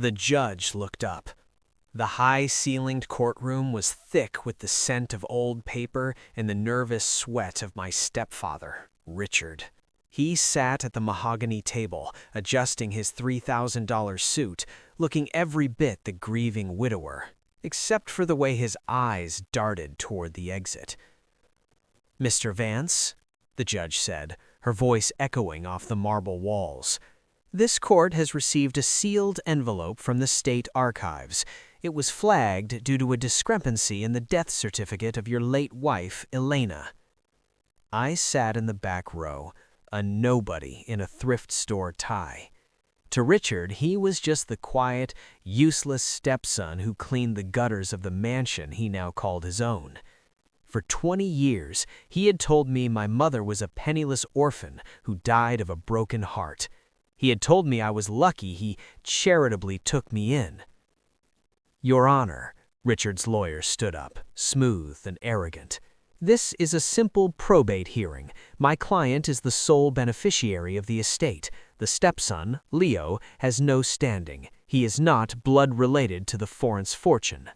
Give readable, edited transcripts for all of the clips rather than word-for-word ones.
The judge looked up. The high-ceilinged courtroom was thick with the scent of old paper and the nervous sweat of my stepfather, Richard. He sat at the mahogany table, adjusting his $3,000 suit, looking every bit the grieving widower, except for the way his eyes darted toward the exit. "Mr. Vance," the judge said, her voice echoing off the marble walls, "this court has received a sealed envelope from the state archives. It was flagged due to a discrepancy in the death certificate of your late wife, Elena." I sat in the back row, a nobody in a thrift store tie. To Richard, he was just the quiet, useless stepson who cleaned the gutters of the mansion he now called his own. For 20 years, he had told me my mother was a penniless orphan who died of a broken heart. He had told me I was lucky he charitably took me in. "Your Honor," Richard's lawyer stood up, smooth and arrogant. "This is a simple probate hearing. My client is the sole beneficiary of the estate. The stepson, Leo, has no standing. He is not blood related to the Forrence fortune."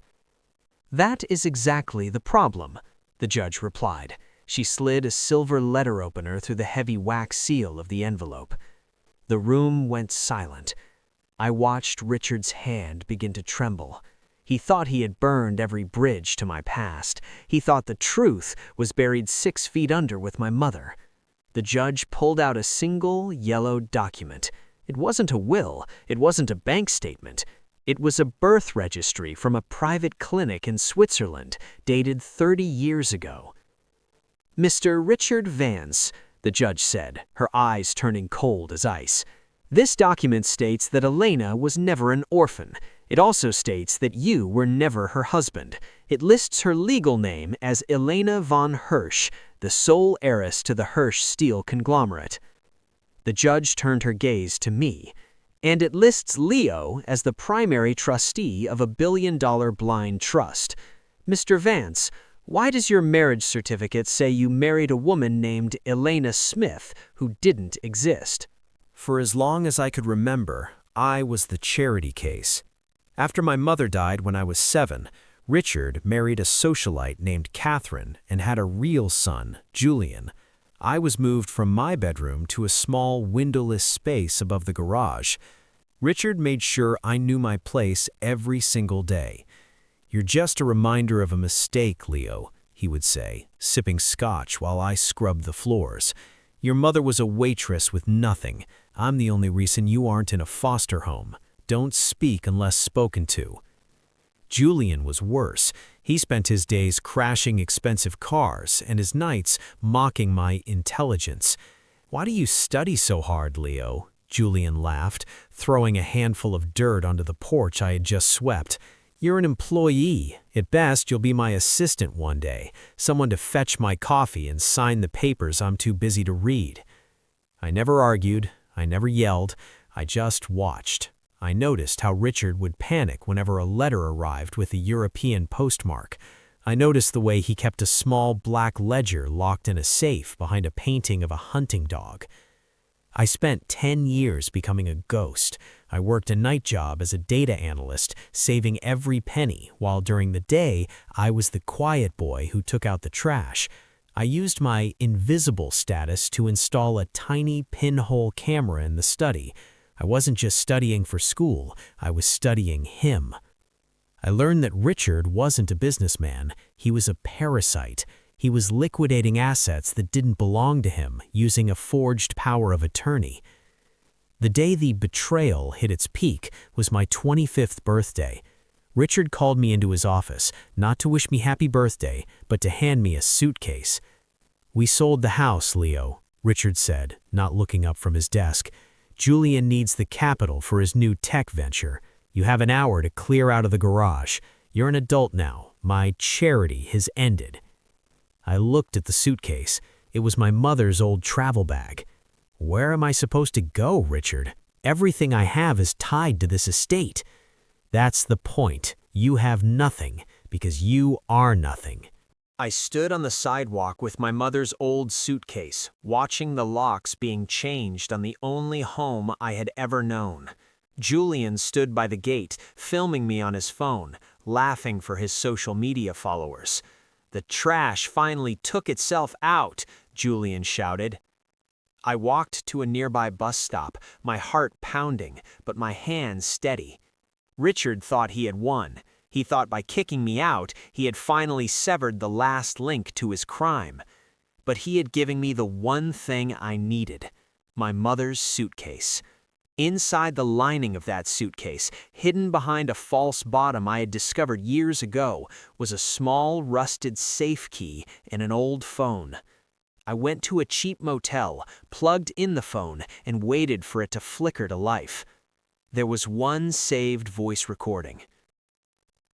"That is exactly the problem," the judge replied. She slid a silver letter opener through the heavy wax seal of the envelope. The room went silent. I watched Richard's hand begin to tremble. He thought he had burned every bridge to my past. He thought the truth was buried 6 feet under with my mother. The judge pulled out a single yellow document. It wasn't a will. It wasn't a bank statement. It was a birth registry from a private clinic in Switzerland, dated 30 years ago. "Mr. Richard Vance," the judge said, her eyes turning cold as ice, "this document states that Elena was never an orphan. It also states that you were never her husband. It lists her legal name as Elena von Hirsch, the sole heiress to the Hirsch steel conglomerate." The judge turned her gaze to me. "And it lists Leo as the primary trustee of a billion-dollar blind trust. Mr. Vance, why does your marriage certificate say you married a woman named Elena Smith who didn't exist?" For as long as I could remember, I was the charity case. After my mother died when I was 7, Richard married a socialite named Catherine and had a real son, Julian. I was moved from my bedroom to a small windowless space above the garage. Richard made sure I knew my place every single day. "You're just a reminder of a mistake, Leo," he would say, sipping scotch while I scrubbed the floors. "Your mother was a waitress with nothing. I'm the only reason you aren't in a foster home. Don't speak unless spoken to." Julian was worse. He spent his days crashing expensive cars and his nights mocking my intelligence. "Why do you study so hard, Leo?" Julian laughed, throwing a handful of dirt onto the porch I had just swept. "You're an employee. At best, you'll be my assistant one day, someone to fetch my coffee and sign the papers I'm too busy to read." I never argued. I never yelled. I just watched. I noticed how Richard would panic whenever a letter arrived with a European postmark. I noticed the way he kept a small black ledger locked in a safe behind a painting of a hunting dog. I spent 10 years becoming a ghost. I worked a night job as a data analyst, saving every penny, while during the day, I was the quiet boy who took out the trash. I used my invisible status to install a tiny pinhole camera in the study. I wasn't just studying for school, I was studying him. I learned that Richard wasn't a businessman, he was a parasite. He was liquidating assets that didn't belong to him, using a forged power of attorney. The day the betrayal hit its peak was my 25th birthday. Richard called me into his office, not to wish me happy birthday, but to hand me a suitcase. "We sold the house, Leo," Richard said, not looking up from his desk. "Julian needs the capital for his new tech venture. You have an hour to clear out of the garage. You're an adult now. My charity has ended." I looked at the suitcase. It was my mother's old travel bag. "Where am I supposed to go, Richard? Everything I have is tied to this estate." "That's the point. You have nothing, because you are nothing." I stood on the sidewalk with my mother's old suitcase, watching the locks being changed on the only home I had ever known. Julian stood by the gate, filming me on his phone, laughing for his social media followers. "The trash finally took itself out," Julian shouted. I walked to a nearby bus stop, my heart pounding, but my hands steady. Richard thought he had won. He thought by kicking me out, he had finally severed the last link to his crime. But he had given me the one thing I needed: my mother's suitcase. Inside the lining of that suitcase, hidden behind a false bottom I had discovered years ago, was a small, rusted safe key and an old phone. I went to a cheap motel, plugged in the phone, and waited for it to flicker to life. There was one saved voice recording.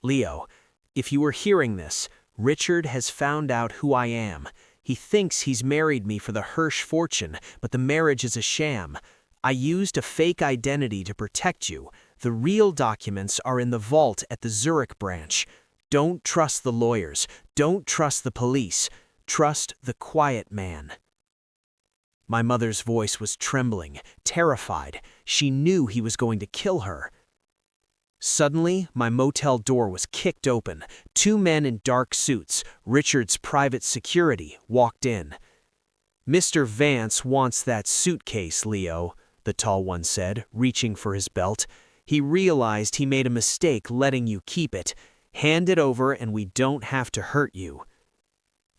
"Leo, if you are hearing this, Richard has found out who I am. He thinks he's married me for the Hirsch fortune, but the marriage is a sham. I used a fake identity to protect you. The real documents are in the vault at the Zurich branch. Don't trust the lawyers. Don't trust the police. Trust the quiet man." My mother's voice was trembling, terrified. She knew he was going to kill her. Suddenly, my motel door was kicked open. Two men in dark suits, Richard's private security, walked in. "Mr. Vance wants that suitcase, Leo," the tall one said, reaching for his belt. "He realized he made a mistake letting you keep it. Hand it over and we don't have to hurt you."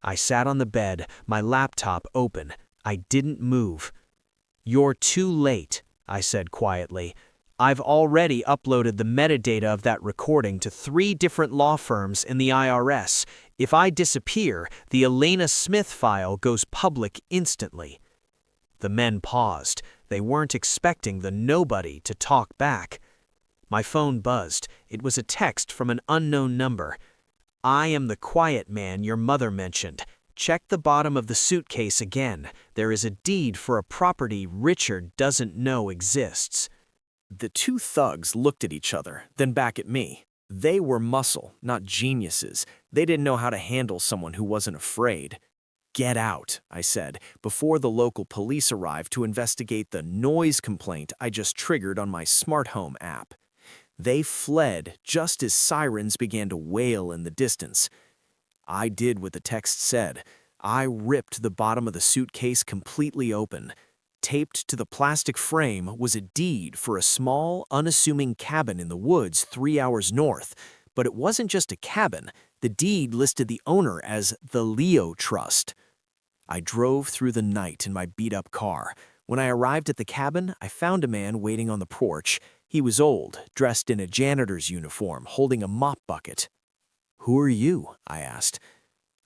I sat on the bed, my laptop open. I didn't move. "You're too late," I said quietly. "I've already uploaded the metadata of that recording to 3 different law firms in the IRS. If I disappear, the Elena Smith file goes public instantly." The men paused. They weren't expecting the nobody to talk back. My phone buzzed. It was a text from an unknown number. "I am the quiet man your mother mentioned. Check the bottom of the suitcase again. There is a deed for a property Richard doesn't know exists." The two thugs looked at each other, then back at me. They were muscle, not geniuses. They didn't know how to handle someone who wasn't afraid. "Get out," I said, before the local police arrived to investigate the noise complaint I just triggered on my smart home app. They fled just as sirens began to wail in the distance. I did what the text said. I ripped the bottom of the suitcase completely open. Taped to the plastic frame was a deed for a small, unassuming cabin in the woods 3 hours north. But it wasn't just a cabin. The deed listed the owner as the Leo Trust. I drove through the night in my beat-up car. When I arrived at the cabin, I found a man waiting on the porch. He was old, dressed in a janitor's uniform, holding a mop bucket. "Who are you?" I asked.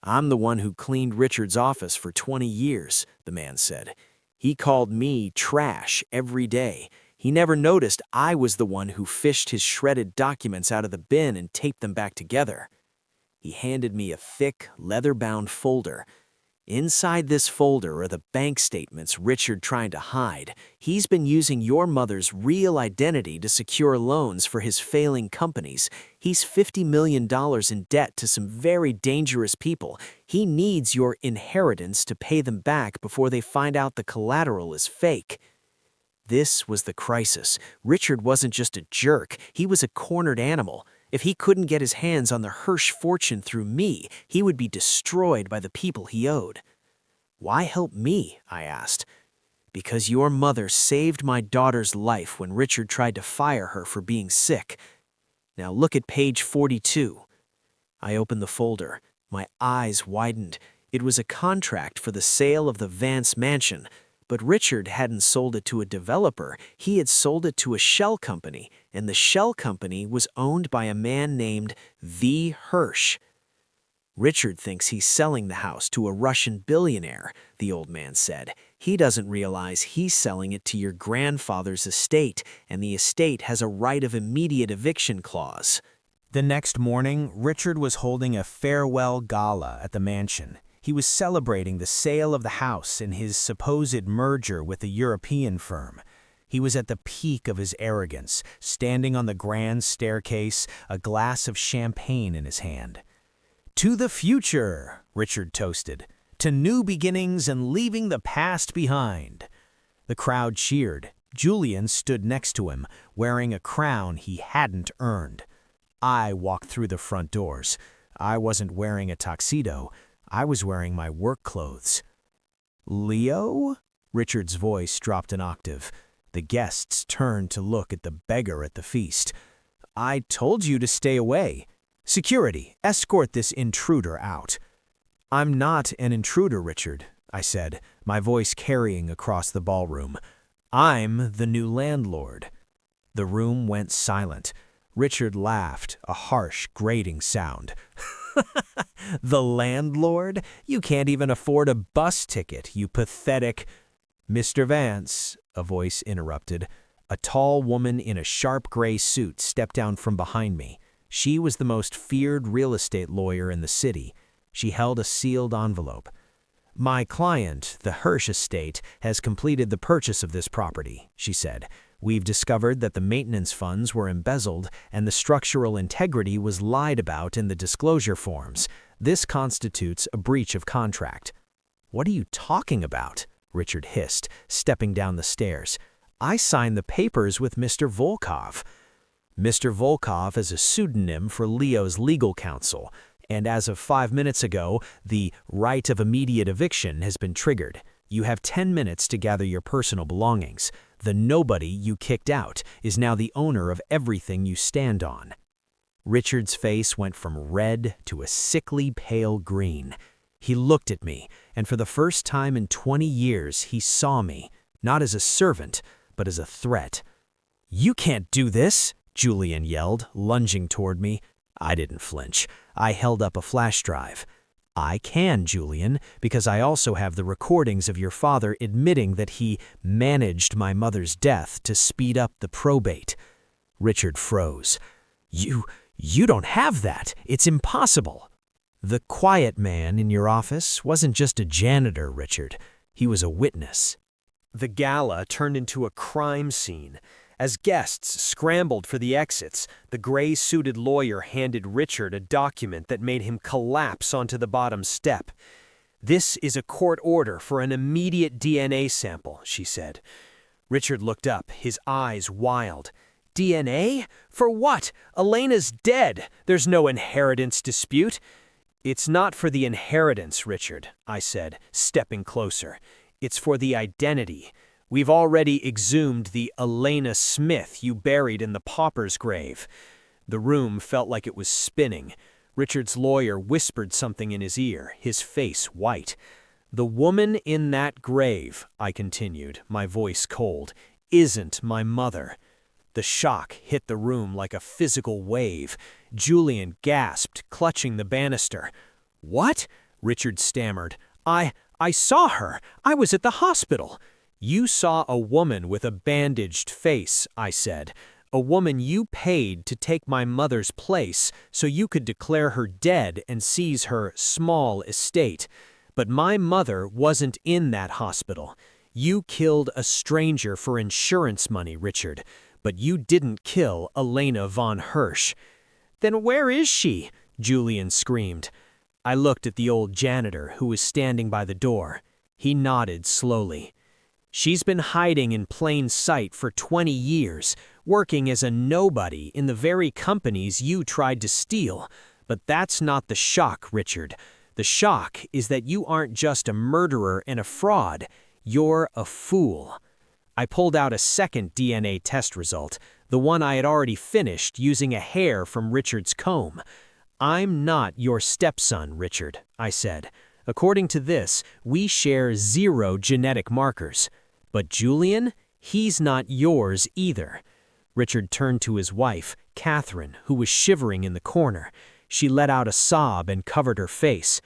"I'm the one who cleaned Richard's office for 20 years, the man said. "He called me trash every day. He never noticed I was the one who fished his shredded documents out of the bin and taped them back together." He handed me a thick, leather-bound folder. "Inside this folder are the bank statements Richard tried to hide. He's been using your mother's real identity to secure loans for his failing companies. He's $50 million in debt to some very dangerous people. He needs your inheritance to pay them back before they find out the collateral is fake." This was the crisis. Richard wasn't just a jerk, he was a cornered animal. If he couldn't get his hands on the Hirsch fortune through me, he would be destroyed by the people he owed. "Why help me?" I asked. "Because your mother saved my daughter's life when Richard tried to fire her for being sick. Now look at page 42. I opened the folder. My eyes widened. It was a contract for the sale of the Vance mansion. But Richard hadn't sold it to a developer. He had sold it to a shell company, and the shell company was owned by a man named V. Hirsch. Richard thinks he's selling the house to a Russian billionaire, the old man said. He doesn't realize he's selling it to your grandfather's estate, and the estate has a right of immediate eviction clause." The next morning, Richard was holding a farewell gala at the mansion. He was celebrating the sale of the house and his supposed merger with a European firm. He was at the peak of his arrogance, standing on the grand staircase, a glass of champagne in his hand. "To the future," Richard toasted. "To new beginnings and leaving the past behind." The crowd cheered. Julian stood next to him, wearing a crown he hadn't earned. I walked through the front doors. I wasn't wearing a tuxedo. I was wearing my work clothes. "Leo?" Richard's voice dropped an octave. The guests turned to look at the beggar at the feast. "I told you to stay away. Security, escort this intruder out." "I'm not an intruder, Richard," I said, my voice carrying across the ballroom. "I'm the new landlord." The room went silent. Richard laughed, a harsh, grating sound. "The landlord? You can't even afford a bus ticket, you pathetic—" "Mr. Vance," a voice interrupted. A tall woman in a sharp gray suit stepped down from behind me. She was the most feared real estate lawyer in the city. She held a sealed envelope. "My client, the Hirsch estate, has completed the purchase of this property," she said. "We've discovered that the maintenance funds were embezzled and the structural integrity was lied about in the disclosure forms. This constitutes a breach of contract." "What are you talking about?" Richard hissed, stepping down the stairs. "I signed the papers with Mr. Volkov." Mr. Volkov is a pseudonym for Leo's legal counsel, and as of 5 minutes ago, the right of immediate eviction has been triggered. You have 10 minutes to gather your personal belongings. The nobody you kicked out is now the owner of everything you stand on. Richard's face went from red to a sickly pale green. He looked at me, and for the first time in 20 years, he saw me, not as a servant, but as a threat. "You can't do this!" Julian yelled, lunging toward me. I didn't flinch. I held up a flash drive. "I can, Julian, because I also have the recordings of your father admitting that he managed my mother's death to speed up the probate." Richard froze. You don't have that. It's impossible." "The quiet man in your office wasn't just a janitor, Richard. He was a witness." The gala turned into a crime scene. As guests scrambled for the exits, the gray-suited lawyer handed Richard a document that made him collapse onto the bottom step. "This is a court order for an immediate DNA sample," she said. Richard looked up, his eyes wild. "DNA? For what? Elena's dead. There's no inheritance dispute." "It's not for the inheritance, Richard," I said, stepping closer. "It's for the identity. We've already exhumed the Elena Smith you buried in the pauper's grave." The room felt like it was spinning. Richard's lawyer whispered something in his ear, his face white. "The woman in that grave," I continued, my voice cold, "isn't my mother." The shock hit the room like a physical wave. Julian gasped, clutching the banister. "What?" Richard stammered. I saw her. I was at the hospital." "You saw a woman with a bandaged face," I said. "A woman you paid to take my mother's place so you could declare her dead and seize her small estate. But my mother wasn't in that hospital. You killed a stranger for insurance money, Richard, but you didn't kill Elena von Hirsch." "Then where is she?" Julian screamed. I looked at the old janitor who was standing by the door. He nodded slowly. "She's been hiding in plain sight for 20 years, working as a nobody in the very companies you tried to steal. But that's not the shock, Richard. The shock is that you aren't just a murderer and a fraud. You're a fool." I pulled out a second DNA test result, the one I had already finished using a hair from Richard's comb. "I'm not your stepson, Richard," I said. "According to this, we share 0 genetic markers. But Julian, he's not yours either." Richard turned to his wife, Catherine, who was shivering in the corner. She let out a sob and covered her face.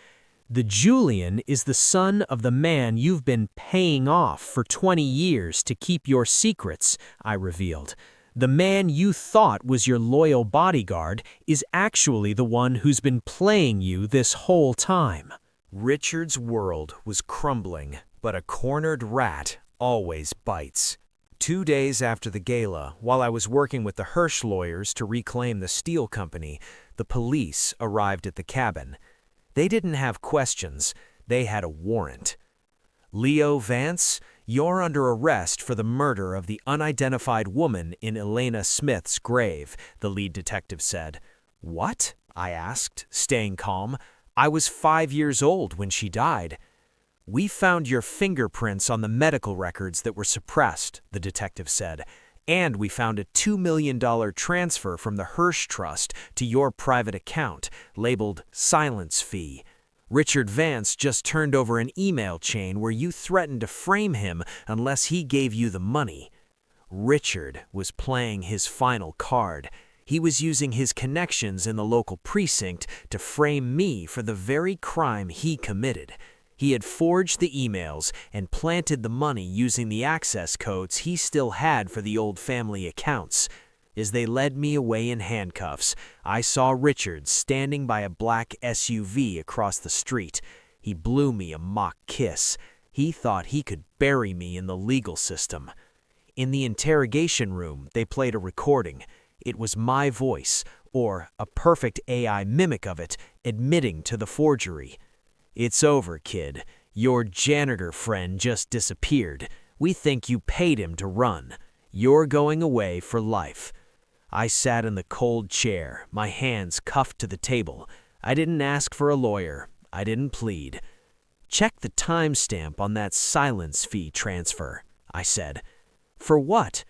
"The Julian is the son of the man you've been paying off for 20 years to keep your secrets," I revealed. "The man you thought was your loyal bodyguard is actually the one who's been playing you this whole time." Richard's world was crumbling, but a cornered rat always bites. 2 days after the gala, while I was working with the Hirsch lawyers to reclaim the steel company, the police arrived at the cabin. They didn't have questions, they had a warrant. "Leo Vance, You're under arrest for the murder of the unidentified woman in Elena Smith's grave, the lead detective said. What? I asked, staying calm. I was 5 years old when she died. We found your fingerprints on the medical records that were suppressed, the detective said, and we found a $2 million transfer from the Hirsch Trust to your private account, labeled silence fee. Richard Vance just turned over an email chain where you threatened to frame him unless he gave you the money. Richard was playing his final card. He was using his connections in the local precinct to frame me for the very crime he committed. He had forged the emails and planted the money using the access codes he still had for the old family accounts. As they led me away in handcuffs, I saw Richard standing by a black SUV across the street. He blew me a mock kiss. He thought he could bury me in the legal system. In the interrogation room, they played a recording. It was my voice, or a perfect AI mimic of it, admitting to the forgery. It's over, kid. Your janitor friend just disappeared. We think you paid him to run. You're going away for life. I sat in the cold chair, my hands cuffed to the table. I didn't ask for a lawyer. I didn't plead. Check the timestamp on that silence fee transfer, I said. For what?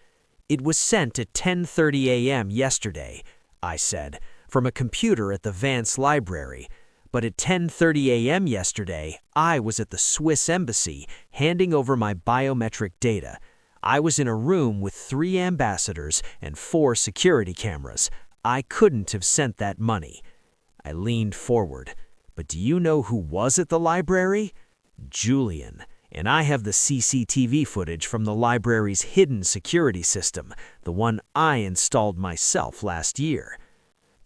It was sent at 10:30 a.m. yesterday, I said, from a computer at the Vance Library. But at 10:30 a.m. yesterday, I was at the Swiss Embassy handing over my biometric data. I was in a room with 3 ambassadors and 4 security cameras. I couldn't have sent that money. I leaned forward. But do you know who was at the library? Julian. And I have the CCTV footage from the library's hidden security system, the one I installed myself last year.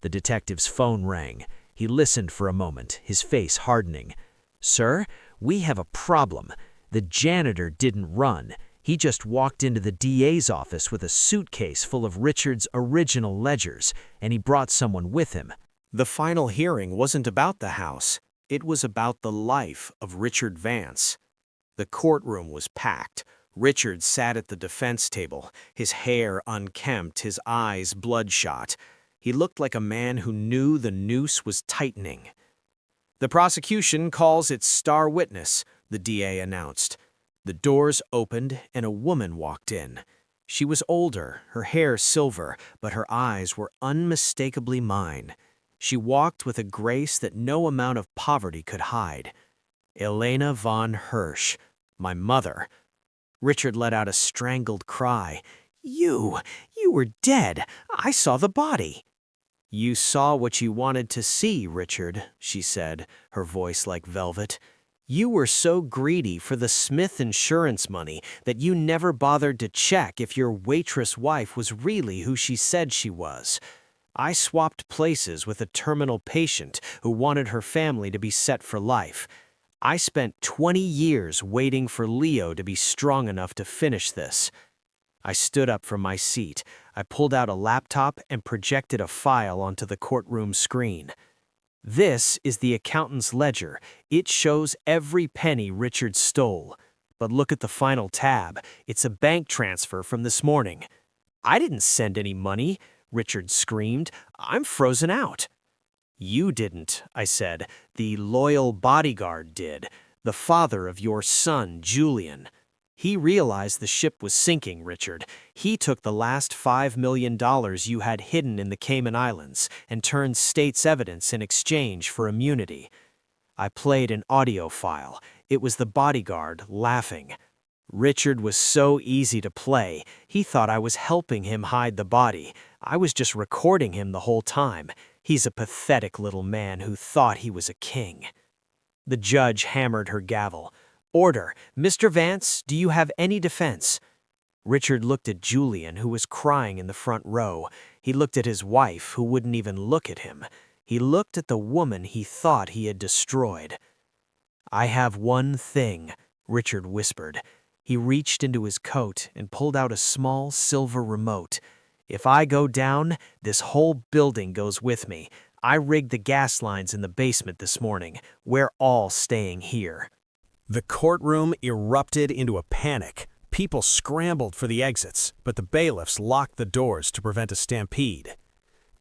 The detective's phone rang. He listened for a moment, his face hardening. Sir, we have a problem. The janitor didn't run. He just walked into the DA's office with a suitcase full of Richard's original ledgers, and he brought someone with him. The final hearing wasn't about the house. It was about the life of Richard Vance. The courtroom was packed. Richard sat at the defense table, his hair unkempt, his eyes bloodshot. He looked like a man who knew the noose was tightening. The prosecution calls its star witness, the DA announced. The doors opened and a woman walked in. She was older, her hair silver, but her eyes were unmistakably mine. She walked with a grace that no amount of poverty could hide. Elena von Hirsch, my mother. Richard let out a strangled cry. You were dead. I saw the body. You saw what you wanted to see, Richard, she said, her voice like velvet. You were so greedy for the Smith insurance money that you never bothered to check if your waitress wife was really who she said she was. I swapped places with a terminal patient who wanted her family to be set for life. I spent 20 years waiting for Leo to be strong enough to finish this. I stood up from my seat. I pulled out a laptop and projected a file onto the courtroom screen. This is the accountant's ledger. It shows every penny Richard stole. But look at the final tab. It's a bank transfer from this morning. I didn't send any money, Richard screamed. I'm frozen out. You didn't, I said. The loyal bodyguard did. The father of your son, Julian. He realized the ship was sinking, Richard. He took the last $5 million you had hidden in the Cayman Islands and turned state's evidence in exchange for immunity. I played an audio file. It was the bodyguard laughing. Richard was so easy to play. He thought I was helping him hide the body. I was just recording him the whole time. He's a pathetic little man who thought he was a king. The judge hammered her gavel. Order. Mr. Vance, do you have any defense? Richard looked at Julian, who was crying in the front row. He looked at his wife, who wouldn't even look at him. He looked at the woman he thought he had destroyed. I have one thing, Richard whispered. He reached into his coat and pulled out a small silver remote. If I go down, this whole building goes with me. I rigged the gas lines in the basement this morning. We're all staying here. The courtroom erupted into a panic. People scrambled for the exits, but the bailiffs locked the doors to prevent a stampede.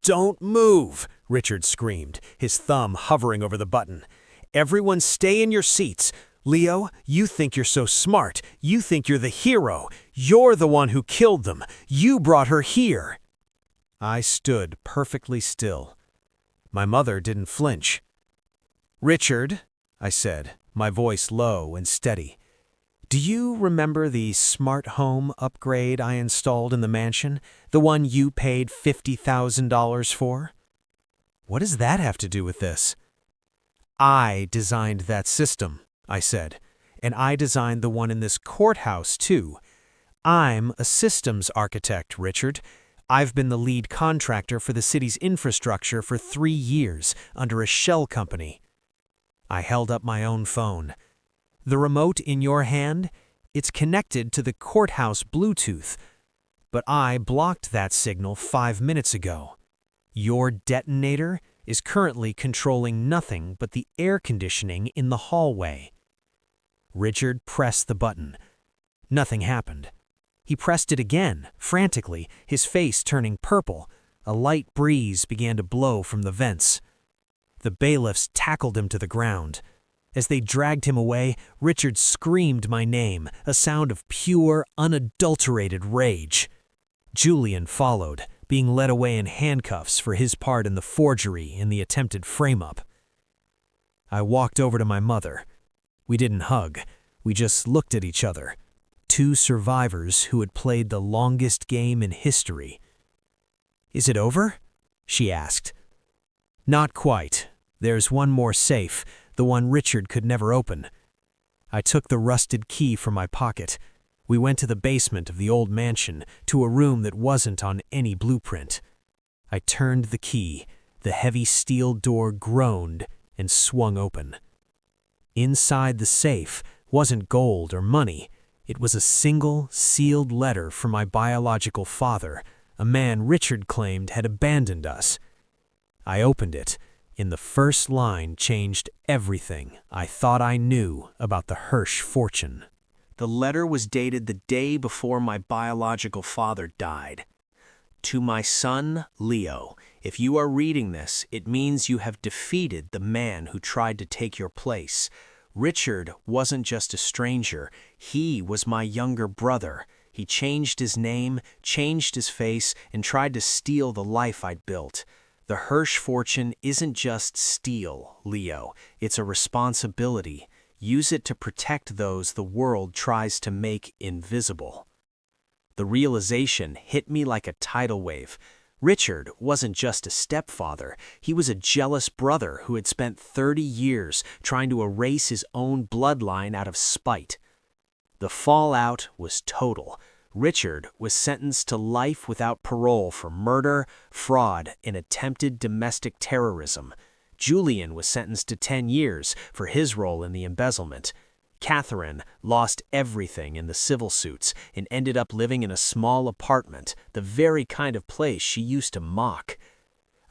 "Don't move!" Richard screamed, his thumb hovering over the button. "Everyone stay in your seats. Leo, you think you're so smart. You think you're the hero. You're the one who killed them. You brought her here." I stood perfectly still. My mother didn't flinch. "Richard," I said, my voice low and steady, "do you remember the smart home upgrade I installed in the mansion, the one you paid $50,000 for?" "What does that have to do with this?" "I designed that system," I said, "and I designed the one in this courthouse, too. I'm a systems architect, Richard. I've been the lead contractor for the city's infrastructure for 3 years under a shell company." I held up my own phone. "The remote in your hand? It's connected to the courthouse Bluetooth. But I blocked that signal 5 minutes ago. Your detonator is currently controlling nothing but the air conditioning in the hallway." Richard pressed the button. Nothing happened. He pressed it again, frantically, his face turning purple. A light breeze began to blow from the vents. The bailiffs tackled him to the ground. As they dragged him away, Richard screamed my name, a sound of pure, unadulterated rage. Julian followed, being led away in handcuffs for his part in the forgery and the attempted frame-up. I walked over to my mother. We didn't hug. We just looked at each other. 2 survivors who had played the longest game in history. "Is it over?" she asked. "Not quite. There's one more safe, the one Richard could never open." I took the rusted key from my pocket. We went to the basement of the old mansion, to a room that wasn't on any blueprint. I turned the key. The heavy steel door groaned and swung open. Inside the safe wasn't gold or money. It was a single, sealed letter from my biological father, a man Richard claimed had abandoned us. I opened it, and the first line changed everything I thought I knew about the Hirsch fortune. The letter was dated the day before my biological father died. "To my son, Leo, if you are reading this, it means you have defeated the man who tried to take your place. Richard wasn't just a stranger. He was my younger brother. He changed his name, changed his face, and tried to steal the life I'd built. The Hirsch fortune isn't just steal, Leo. It's a responsibility. Use it to protect those the world tries to make invisible." The realization hit me like a tidal wave. Richard wasn't just a stepfather. He was a jealous brother who had spent 30 years trying to erase his own bloodline out of spite. The fallout was total. Richard was sentenced to life without parole for murder, fraud, and attempted domestic terrorism. Julian was sentenced to 10 years for his role in the embezzlement. Catherine lost everything in the civil suits and ended up living in a small apartment, the very kind of place she used to mock.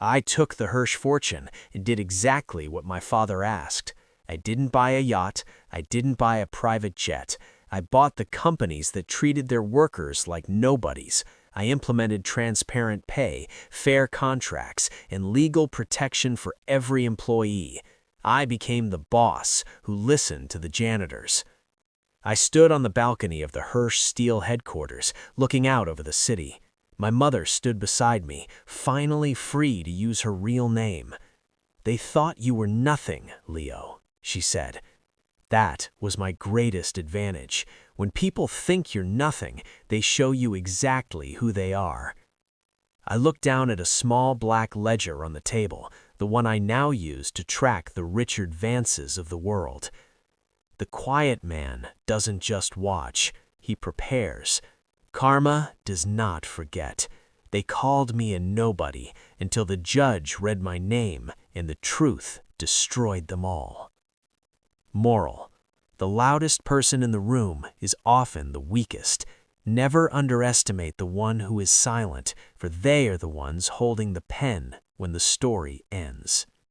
I took the Hirsch fortune and did exactly what my father asked. I didn't buy a yacht. I didn't buy a private jet. I bought the companies that treated their workers like nobodies. I implemented transparent pay, fair contracts, and legal protection for every employee. I became the boss who listened to the janitors. I stood on the balcony of the Hirsch Steel headquarters, looking out over the city. My mother stood beside me, finally free to use her real name. "They thought you were nothing, Leo," she said. "That was my greatest advantage. When people think you're nothing, they show you exactly who they are." I looked down at a small black ledger on the table, the one I now use to track the Richard Vances of the world. The quiet man doesn't just watch, he prepares. Karma does not forget. They called me a nobody until the judge read my name and the truth destroyed them all. Moral: the loudest person in the room is often the weakest. Never underestimate the one who is silent, for they are the ones holding the pen when the story ends.